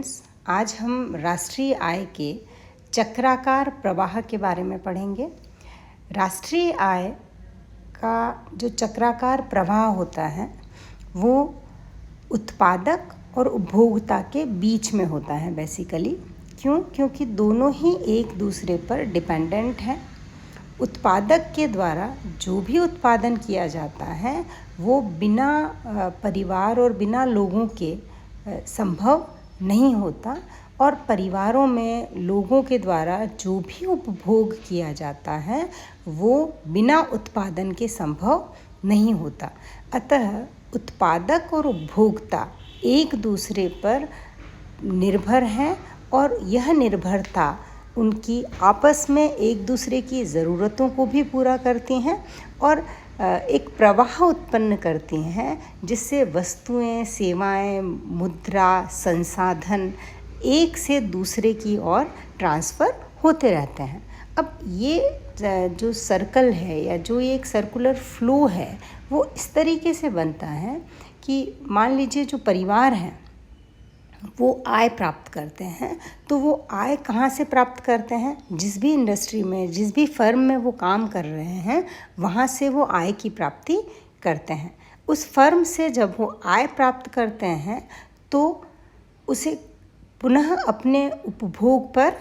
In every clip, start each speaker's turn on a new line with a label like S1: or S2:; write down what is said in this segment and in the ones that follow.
S1: आज हम राष्ट्रीय आय के चक्राकार प्रवाह के बारे में पढ़ेंगे। राष्ट्रीय आय का जो चक्राकार प्रवाह होता है वो उत्पादक और उपभोक्ता के बीच में होता है बेसिकली। क्योंकि दोनों ही एक दूसरे पर डिपेंडेंट हैं। उत्पादक के द्वारा जो भी उत्पादन किया जाता है वो बिना परिवार और बिना लोगों के संभव नहीं होता, और परिवारों में लोगों के द्वारा जो भी उपभोग किया जाता है वो बिना उत्पादन के संभव नहीं होता। अतः उत्पादक और उपभोक्ता एक दूसरे पर निर्भर हैं और यह निर्भरता उनकी आपस में एक दूसरे की ज़रूरतों को भी पूरा करती हैं और एक प्रवाह उत्पन्न करती हैं, जिससे वस्तुएं, सेवाएं, मुद्रा, संसाधन एक से दूसरे की ओर ट्रांसफ़र होते रहते हैं। अब ये जो सर्कल है या जो एक सर्कुलर फ्लो है वो इस तरीके से बनता है कि मान लीजिए जो परिवार हैं वो आय प्राप्त करते हैं, तो वो आय कहाँ से प्राप्त करते हैं? जिस भी इंडस्ट्री में, जिस भी फर्म में वो काम कर रहे हैं वहाँ से वो आय की प्राप्ति करते हैं। उस फर्म से जब वो आय प्राप्त करते हैं तो उसे पुनः अपने उपभोग पर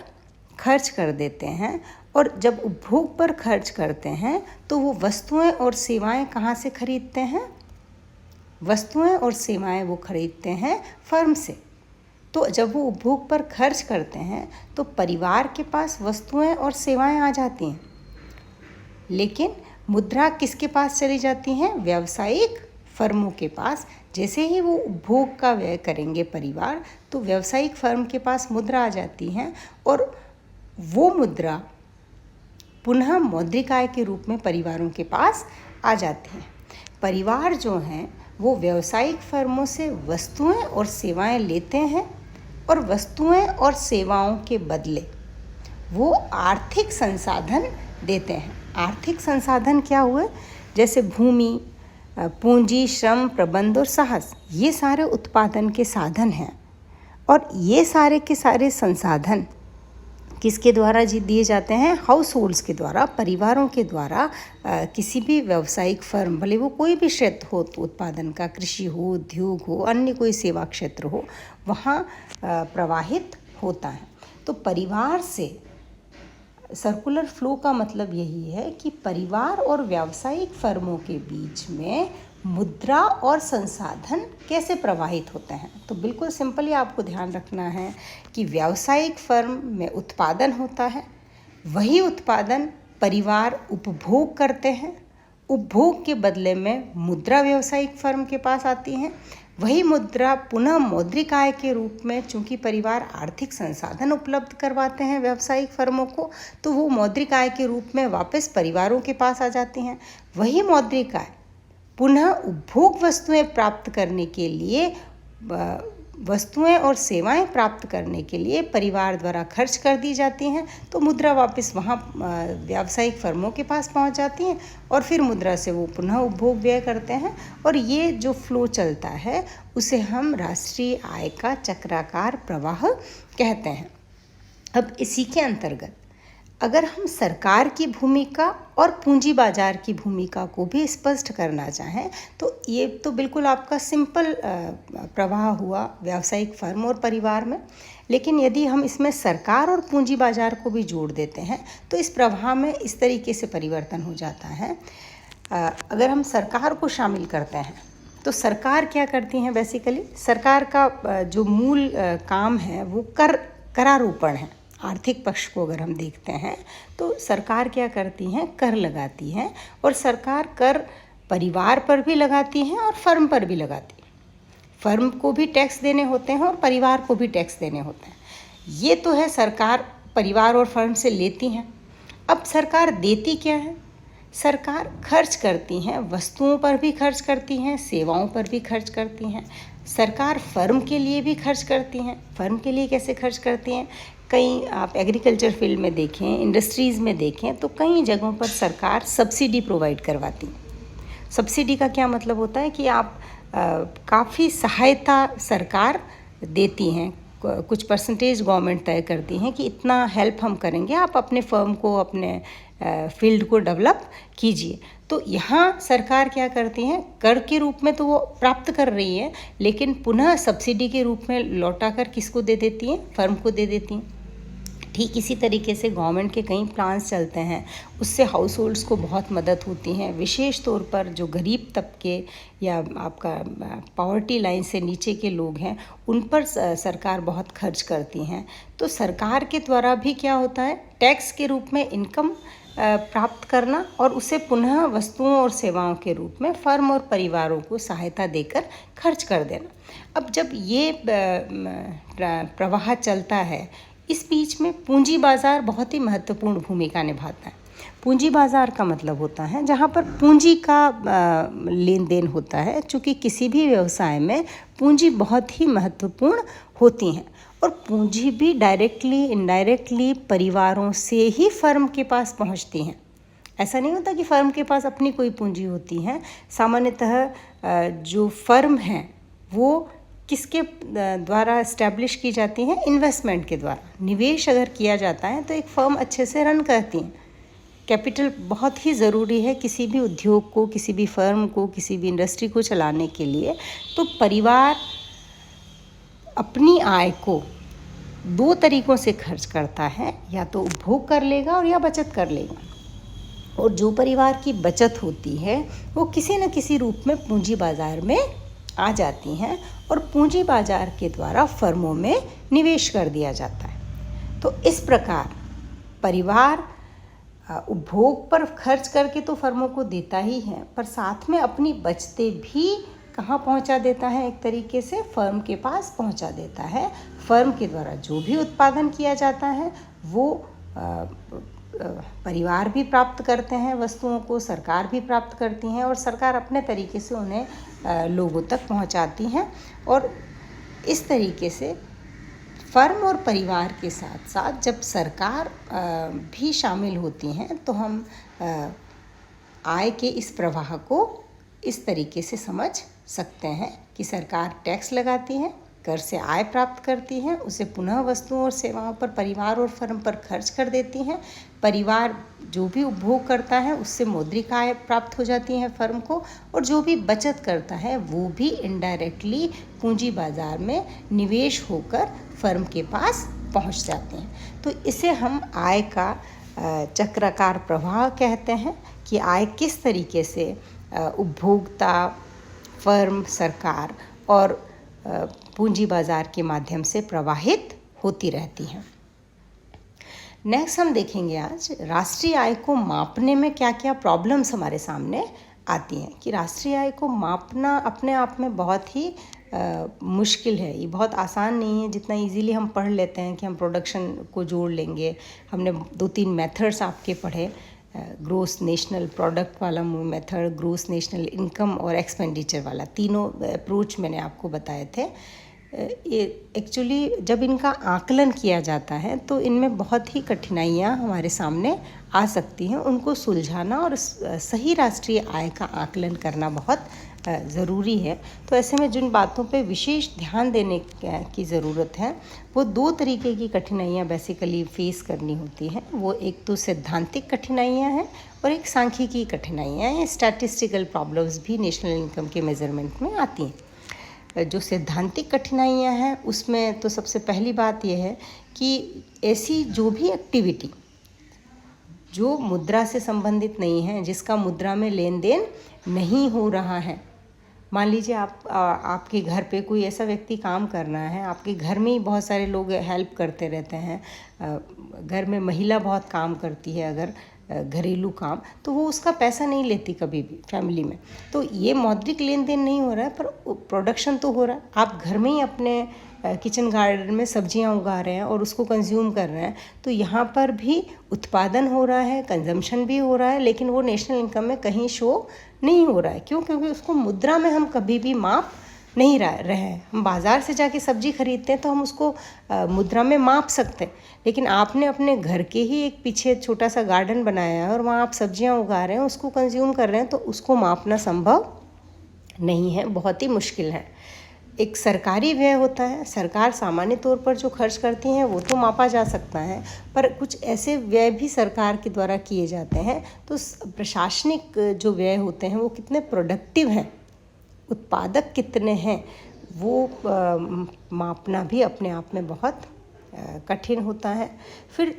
S1: खर्च कर देते हैं, और जब उपभोग पर खर्च करते हैं तो वो वस्तुएं और सेवाएं कहाँ से खरीदते हैं? वस्तुएं और सेवाएं वो खरीदते हैं फर्म से। तो जब वो उपभोग पर खर्च करते हैं तो परिवार के पास वस्तुएं और सेवाएं आ जाती हैं, लेकिन मुद्रा किसके पास चली जाती हैं? व्यावसायिक फर्मों के पास। जैसे ही वो उपभोग का व्यय करेंगे परिवार, तो व्यावसायिक फर्म के पास मुद्रा आ जाती हैं और वो मुद्रा पुनः मौद्रिक आय के रूप में परिवारों के पास आ जाती हैं। परिवार जो हैं वो व्यावसायिक फर्मों से वस्तुएं और सेवाएं लेते हैं और वस्तुएं और सेवाओं के बदले वो आर्थिक संसाधन देते हैं। आर्थिक संसाधन क्या हुए? जैसे भूमि, पूंजी, श्रम, प्रबंध और साहस, ये सारे उत्पादन के साधन हैं। और ये सारे के सारे संसाधन किसके द्वारा दिए जाते हैं? हाउस होल्ड्स के द्वारा, परिवारों के द्वारा। किसी भी व्यावसायिक फर्म, भले वो कोई भी क्षेत्र हो, तो उत्पादन का, कृषि हो, उद्योग हो, अन्य कोई सेवा क्षेत्र हो, वहाँ प्रवाहित होता है। तो परिवार से सर्कुलर फ्लो का मतलब यही है कि परिवार और व्यावसायिक फर्मों के बीच में मुद्रा और संसाधन कैसे प्रवाहित होते हैं। तो बिल्कुल सिंपली आपको ध्यान रखना है कि व्यावसायिक फर्म में उत्पादन होता है, वही उत्पादन परिवार उपभोग करते हैं, उपभोग के बदले में मुद्रा व्यावसायिक फर्म के पास आती है, वही मुद्रा पुनः मौद्रिक आय के रूप में, चूंकि परिवार आर्थिक संसाधन उपलब्ध करवाते हैं व्यावसायिक फर्मों को, तो वो मौद्रिक आय के रूप में वापस परिवारों के पास आ जाती हैं। वही मौद्रिक आय पुनः उपभोग वस्तुएं प्राप्त करने के लिए, वस्तुएं और सेवाएं प्राप्त करने के लिए परिवार द्वारा खर्च कर दी जाती हैं, तो मुद्रा वापस वहाँ व्यावसायिक फर्मों के पास पहुँच जाती हैं और फिर मुद्रा से वो पुनः उपभोग व्यय करते हैं। और ये जो फ्लो चलता है उसे हम राष्ट्रीय आय का चक्राकार प्रवाह कहते हैं। अब इसी के अंतर्गत अगर हम सरकार की भूमिका और पूंजी बाजार की भूमिका को भी स्पष्ट करना चाहें, तो ये तो बिल्कुल आपका सिंपल प्रवाह हुआ व्यावसायिक फर्म और परिवार में। लेकिन यदि हम इसमें सरकार और पूंजी बाजार को भी जोड़ देते हैं तो इस प्रवाह में इस तरीके से परिवर्तन हो जाता है। अगर हम सरकार को शामिल करते हैं तो सरकार क्या करती हैं? बेसिकली सरकार का जो मूल काम है वो करारोपण है। आर्थिक पक्ष को अगर हम देखते हैं तो सरकार क्या करती हैं? कर लगाती हैं, और सरकार कर परिवार पर भी लगाती हैं और फर्म पर भी लगाती है। फर्म को भी टैक्स देने होते हैं और परिवार को भी टैक्स देने होते हैं। ये तो है सरकार परिवार और फर्म से लेती हैं। अब सरकार देती क्या है? सरकार खर्च करती हैं, वस्तुओं पर भी खर्च करती हैं, सेवाओं पर भी खर्च करती हैं। सरकार फर्म के लिए भी खर्च करती हैं। फर्म के लिए कैसे खर्च करती हैं? कई आप एग्रीकल्चर फील्ड में देखें, इंडस्ट्रीज़ में देखें, तो कई जगहों पर सरकार सब्सिडी प्रोवाइड करवाती है। सब्सिडी का क्या मतलब होता है कि आप काफ़ी सहायता सरकार देती हैं कुछ परसेंटेज गवर्नमेंट तय करती हैं कि इतना हेल्प हम करेंगे, आप अपने फर्म को, अपने फील्ड को डेवलप कीजिए। तो यहाँ सरकार क्या करती हैं, कर के रूप में तो वो प्राप्त कर रही है, लेकिन पुनः सब्सिडी के रूप में लौटा कर किसको दे देती हैं, फर्म को दे देती हैं। ठीक इसी तरीके से गवर्नमेंट के कई प्लान्स चलते हैं, उससे हाउस होल्ड्स को बहुत मदद होती है। विशेष तौर पर जो गरीब तबके या आपका पॉवर्टी लाइन से नीचे के लोग हैं, उन पर सरकार बहुत खर्च करती हैं। तो सरकार के द्वारा भी क्या होता है, टैक्स के रूप में इनकम प्राप्त करना और उसे पुनः वस्तुओं और सेवाओं के रूप में फर्म और परिवारों को सहायता देकर खर्च कर देना। अब जब ये प्रवाह चलता है, इस बीच में पूंजी बाज़ार बहुत ही महत्वपूर्ण भूमिका निभाता है। पूंजी बाज़ार का मतलब होता है जहाँ पर पूंजी का लेन देन होता है। चूँकि किसी भी व्यवसाय में पूंजी बहुत ही महत्वपूर्ण होती हैं और पूंजी भी डायरेक्टली इनडायरेक्टली परिवारों से ही फर्म के पास पहुँचती हैं। ऐसा नहीं होता कि फर्म के पास अपनी कोई पूंजी होती है। सामान्यतः जो फर्म हैं वो किसके द्वारा इस्टेब्लिश की जाती हैं, इन्वेस्टमेंट के द्वारा। निवेश अगर किया जाता है तो एक फर्म अच्छे से रन करती है। कैपिटल बहुत ही ज़रूरी है किसी भी उद्योग को, किसी भी फर्म को, किसी भी इंडस्ट्री को चलाने के लिए। तो परिवार अपनी आय को दो तरीक़ों से खर्च करता है, या तो उपभोग कर लेगा और या बचत कर लेगा। और जो परिवार की बचत होती है वो किसी न किसी रूप में पूंजी बाज़ार में आ जाती हैं और पूंजी बाज़ार के द्वारा फर्मों में निवेश कर दिया जाता है। तो इस प्रकार परिवार उपभोग पर खर्च करके तो फर्मों को देता ही है, पर साथ में अपनी बचतें भी कहाँ पहुँचा देता है, एक तरीके से फर्म के पास पहुँचा देता है। फर्म के द्वारा जो भी उत्पादन किया जाता है वो परिवार भी प्राप्त करते हैं, वस्तुओं को सरकार भी प्राप्त करती हैं और सरकार अपने तरीके से उन्हें लोगों तक पहुंचाती हैं। और इस तरीके से फर्म और परिवार के साथ साथ जब सरकार भी शामिल होती हैं तो हम आय के इस प्रवाह को इस तरीके से समझ सकते हैं कि सरकार टैक्स लगाती है, कर से आय प्राप्त करती हैं, उसे पुनः वस्तुओं और सेवाओं पर परिवार और फर्म पर खर्च कर देती हैं। परिवार जो भी उपभोग करता है उससे मौद्रिक आय प्राप्त हो जाती है फर्म को, और जो भी बचत करता है वो भी इनडायरेक्टली पूंजी बाज़ार में निवेश होकर फर्म के पास पहुंच जाते हैं। तो इसे हम आय का चक्राकार प्रवाह कहते हैं कि आय किस तरीके से उपभोक्ता, फर्म, सरकार और पूंजी बाज़ार के माध्यम से प्रवाहित होती रहती हैं। नेक्स्ट हम देखेंगे आज राष्ट्रीय आय को मापने में क्या क्या प्रॉब्लम्स हमारे सामने आती हैं। कि राष्ट्रीय आय को मापना अपने आप में बहुत ही मुश्किल है, ये बहुत आसान नहीं है जितना इजीली हम पढ़ लेते हैं कि हम प्रोडक्शन को जोड़ लेंगे। हमने 2-3 मेथड्स आपके पढ़े, ग्रोस नेशनल प्रोडक्ट वाला मेथड, ग्रोस नेशनल इनकम और एक्सपेंडिचर वाला, तीनों अप्रोच मैंने आपको बताए थे। ये एक्चुअली जब इनका आकलन किया जाता है तो इनमें बहुत ही कठिनाइयाँ हमारे सामने आ सकती हैं। उनको सुलझाना और सही राष्ट्रीय आय का आकलन करना बहुत ज़रूरी है। तो ऐसे में जिन बातों पे विशेष ध्यान देने की ज़रूरत है वो 2 तरीके की कठिनाइयाँ बेसिकली फेस करनी होती हैं। वो एक तो सैद्धांतिक कठिनाइयाँ हैं और एक सांख्यिकी कठिनाइयाँ हैं। स्टैटिस्टिकल प्रॉब्लम्स भी नेशनल इनकम के मेज़रमेंट में आती हैं। जो सैद्धांतिक कठिनाइयाँ हैं उसमें तो सबसे पहली बात यह है कि ऐसी जो भी एक्टिविटी जो मुद्रा से संबंधित नहीं है, जिसका मुद्रा में लेन देन नहीं हो रहा है, मान लीजिए आपके घर पे कोई ऐसा व्यक्ति काम कर रहा है, आपके घर में ही बहुत सारे लोग हेल्प करते रहते हैं, घर में महिला बहुत काम करती है अगर घरेलू काम, तो वो उसका पैसा नहीं लेती कभी भी फैमिली में। तो ये मौद्रिक लेन देन नहीं हो रहा है, पर प्रोडक्शन तो हो रहा है। आप घर में ही अपने किचन गार्डन में सब्जियां उगा रहे हैं और उसको कंज्यूम कर रहे हैं, तो यहाँ पर भी उत्पादन हो रहा है, कंजम्पशन भी हो रहा है, लेकिन वो नेशनल इनकम में कहीं शो नहीं हो रहा है। क्यों? क्योंकि उसको मुद्रा में हम कभी भी माप नहीं रहे हैं। हम बाज़ार से जाके सब्जी खरीदते हैं तो हम उसको मुद्रा में माप सकते हैं, लेकिन आपने अपने घर के ही एक पीछे छोटा सा गार्डन बनाया है और वहाँ आप सब्जियाँ उगा रहे हैं, उसको कंज्यूम कर रहे हैं, तो उसको मापना संभव नहीं है, बहुत ही मुश्किल है। एक सरकारी व्यय होता है। सरकार सामान्य तौर पर जो खर्च करती हैं वो तो मापा जा सकता है, पर कुछ ऐसे व्यय भी सरकार के द्वारा किए जाते हैं। तो प्रशासनिक जो व्यय होते हैं वो कितने प्रोडक्टिव हैं, उत्पादक कितने हैं, वो मापना भी अपने आप में बहुत कठिन होता है। फिर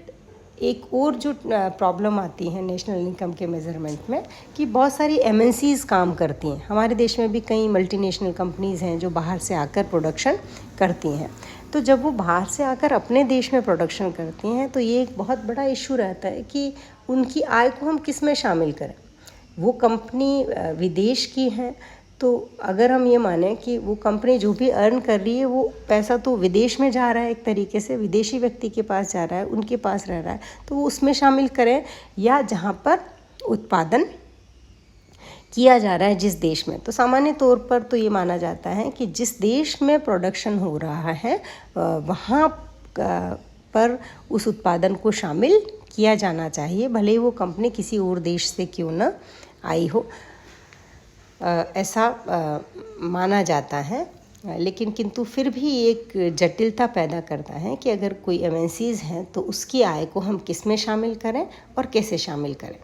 S1: एक और जो प्रॉब्लम आती है नेशनल इनकम के मेज़रमेंट में, कि बहुत सारी MNCs काम करती हैं। हमारे देश में भी कई मल्टीनेशनल कंपनीज़ हैं जो बाहर से आकर प्रोडक्शन करती हैं। तो जब वो बाहर से आकर अपने देश में प्रोडक्शन करती हैं तो ये एक बहुत बड़ा इशू रहता है कि उनकी आय को हम किस में शामिल करें। वो कंपनी विदेश की है, तो अगर हम ये माने कि वो कंपनी जो भी अर्न कर रही है वो पैसा तो विदेश में जा रहा है, एक तरीके से विदेशी व्यक्ति के पास जा रहा है, उनके पास रह रहा है, तो वो उसमें शामिल करें, या जहाँ पर उत्पादन किया जा रहा है जिस देश में। तो सामान्य तौर पर तो ये माना जाता है कि जिस देश में प्रोडक्शन हो रहा है वहाँ पर उस उत्पादन को शामिल किया जाना चाहिए, भले ही वो कंपनी किसी और देश से क्यों न आई हो। ऐसा माना जाता है। लेकिन किंतु फिर भी एक जटिलता पैदा करता है कि अगर कोई MNCs हैं तो उसकी आय को हम किस में शामिल करें और कैसे शामिल करें।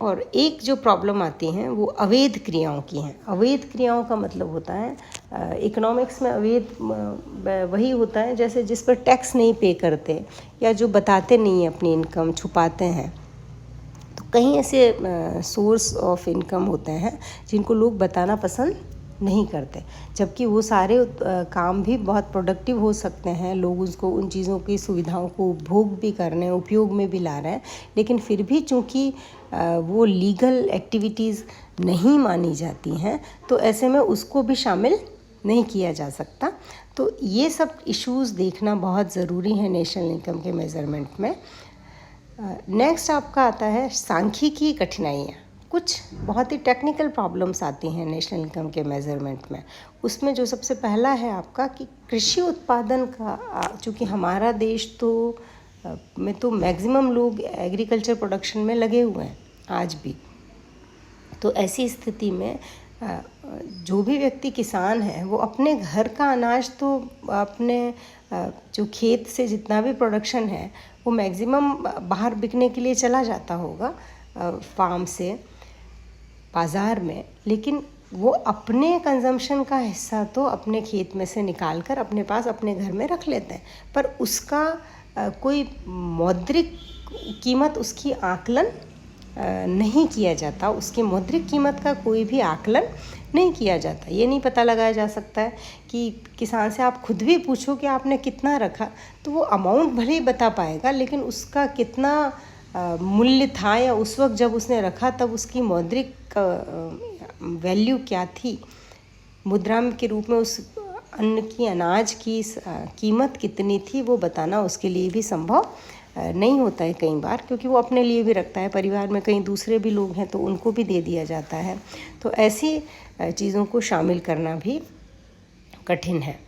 S1: और एक जो प्रॉब्लम आती हैं वो अवैध क्रियाओं की हैं। अवैध क्रियाओं का मतलब होता है इकोनॉमिक्स में अवैध वही होता है जैसे जिस पर टैक्स नहीं पे करते, या जो बताते नहीं हैं अपनी इनकम, छुपाते हैं। तो कई ऐसे सोर्स ऑफ इनकम होते हैं जिनको लोग बताना पसंद नहीं करते, जबकि वो सारे काम भी बहुत प्रोडक्टिव हो सकते हैं। लोग उसको, उन चीज़ों की सुविधाओं को उपभोग भी कर रहे हैं, उपयोग में भी ला रहे हैं, लेकिन फिर भी चूँकि वो लीगल एक्टिविटीज़ नहीं मानी जाती हैं तो ऐसे में उसको भी शामिल नहीं किया जा सकता। तो ये सब इश्यूज़ देखना बहुत ज़रूरी है नेशनल इनकम के मेज़रमेंट में। नेक्स्ट आपका आता है सांख्यिकी कठिनाइयाँ। कुछ बहुत ही टेक्निकल प्रॉब्लम्स आती हैं नेशनल इनकम के मेज़रमेंट में। उसमें जो सबसे पहला है आपका कि कृषि उत्पादन का, चूँकि हमारा देश में तो मैक्सिमम लोग एग्रीकल्चर प्रोडक्शन में लगे हुए हैं आज भी। तो ऐसी स्थिति में जो भी व्यक्ति किसान है वो अपने घर का अनाज तो अपने जो खेत से जितना भी प्रोडक्शन है वो मैक्सिमम बाहर बिकने के लिए चला जाता होगा फार्म से बाज़ार में, लेकिन वो अपने कंजम्पशन का हिस्सा तो अपने खेत में से निकाल कर अपने पास अपने घर में रख लेते हैं, पर उसका कोई मौद्रिक कीमत, उसकी आकलन नहीं किया जाता। उसकी मौद्रिक कीमत का कोई भी आकलन नहीं किया जाता। ये नहीं पता लगाया जा सकता है कि किसान से आप खुद भी पूछो कि आपने कितना रखा, तो वो अमाउंट भले ही बता पाएगा, लेकिन उसका कितना मूल्य था, या उस वक्त जब उसने रखा तब उसकी मौद्रिक वैल्यू क्या थी, मुद्रा के रूप में उस अन्न की, अनाज की कीमत कितनी थी, वो बताना उसके लिए भी संभव नहीं होता है कई बार, क्योंकि वो अपने लिए भी रखता है, परिवार में कई दूसरे भी लोग हैं तो उनको भी दे दिया जाता है। तो ऐसी चीज़ों को शामिल करना भी कठिन है।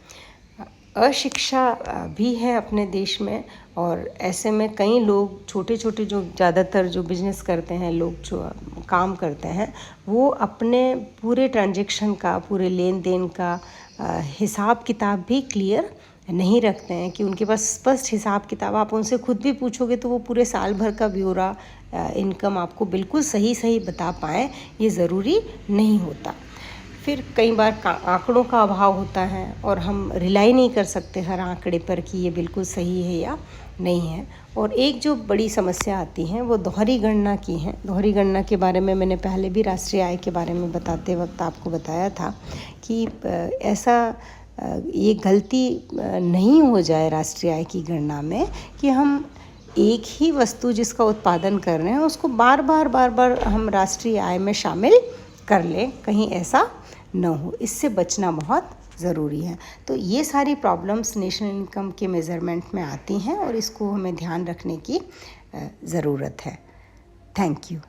S1: अशिक्षा भी है अपने देश में, और ऐसे में कई लोग छोटे छोटे, जो ज़्यादातर जो बिजनेस करते हैं लोग, जो काम करते हैं, वो अपने पूरे ट्रांजैक्शन का, पूरे लेन देन का हिसाब किताब भी क्लियर नहीं रखते हैं, कि उनके पास स्पष्ट हिसाब किताब, आप उनसे खुद भी पूछोगे तो वो पूरे साल भर का ब्यौरा, इनकम आपको बिल्कुल सही बता पाएँ, ये ज़रूरी नहीं होता। फिर कई बार आंकड़ों का अभाव होता है और हम रिलाई नहीं कर सकते हर आंकड़े पर कि ये बिल्कुल सही है या नहीं है। और एक जो बड़ी समस्या आती है वो दोहरी गणना की है। दोहरी गणना के बारे में मैंने पहले भी राष्ट्रीय आय के बारे में बताते वक्त आपको बताया था कि ऐसा ये गलती नहीं हो जाए राष्ट्रीय आय की गणना में कि हम एक ही वस्तु जिसका उत्पादन कर रहे हैं उसको बार बार हम राष्ट्रीय आय में शामिल कर लें, कहीं ऐसा न हो। इससे बचना बहुत ज़रूरी है। तो ये सारी प्रॉब्लम्स नेशनल इनकम के मेज़रमेंट में आती हैं और इसको हमें ध्यान रखने की ज़रूरत है। Thank you.